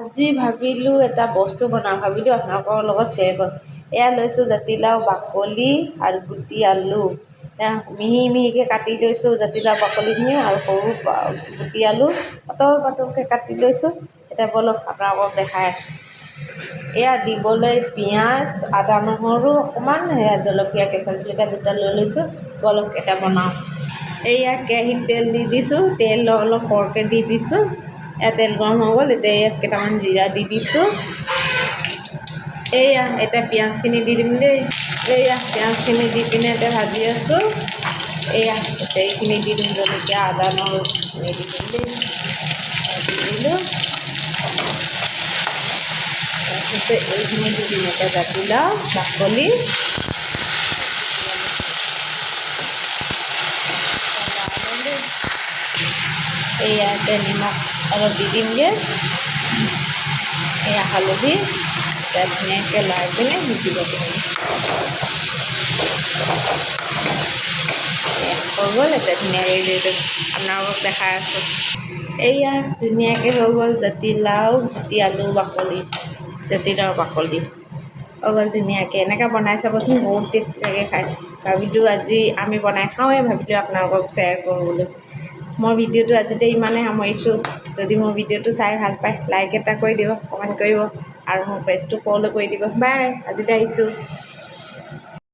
আজি ভাবিলোঁ এটা বস্তু বনাওঁ, ভাবিলোঁ আপোনালোকৰ লগত শ্বেয়াৰ কৰোঁ। এয়া লৈছোঁ জাতিলাও বাকলি আৰু গুটি আলু। এয়া মিহি মিহিকৈ কাটি লৈছোঁ জাতিলাও বাকলিখিনি আৰু সৰু গুটি আলু পাতল পাতলকৈ কাটি লৈছোঁ। এতিয়া ব'লক আপোনালোকক দেখাই আছোঁ। এয়া দিবলৈ পিঁয়াজ, আদা নহৰু অকণমান, সেয়া জলকীয়া, কেঁচা জলকীয়া দুটা লৈ লৈছোঁ। ব'লক এতিয়া বনাওঁ। এয়া কেৰাহীত তেল দি দিছোঁ, তেল অলপ সৰহকৈ দি দিছোঁ। এয়া তেল গৰম হৈ গ'ল, এতিয়া ইয়াত কেইটামান জিৰা দি দিছোঁ। এয়া এতিয়া পিঁয়াজখিনি দি দিম দেই। এয়া পিঁয়াজখিনি দি পিনে এতিয়া ভাজি আছোঁ। এয়া এতিয়া এইখিনি দি দিম, জলকীয়া, আদা নহৰুখিনি দি দিম দেই। দি দিলোঁ। তাৰপিছত এইখিনি দি দিম এতিয়া জাতিলাও বাকলি। এয়া এতিয়া নিমখ অলপ দি দিমগৈ। এয়া হালধি এতিয়া ধুনীয়াকৈ লৰাই পিনে সিজিব দিম। হৈ গ'ল, এতিয়া ধুনীয়াকৈ ৰেডি আপোনালোকক দেখাই আছোঁ। এয়া ধুনীয়াকৈ হৈ গ'ল জাতিলাও গুটি আলু বাকলি, জাতিলাও বাকলি হৈ গ'ল ধুনীয়াকৈ। এনেকৈ বনাই চাবচোন, বহুত টেষ্টি লাগে খাই। ভাবিলোঁ আজি আমি বনাই খাওঁৱে, ভাবিলোঁ আপোনালোকক শ্বেয়াৰ কৰোঁ বুলি। মই ভিডিঅ'টো আজিতে ইমানেই সামৰিছোঁ। যদি মোৰ ভিডিঅ'টো চাই ভাল পায়, লাইক এটা কৰি দিব, কমেণ্ট কৰিব আৰু মোৰ পেজটো ফ'ল' কৰি দিব। বাই, আজিলৈ আহিছোঁ।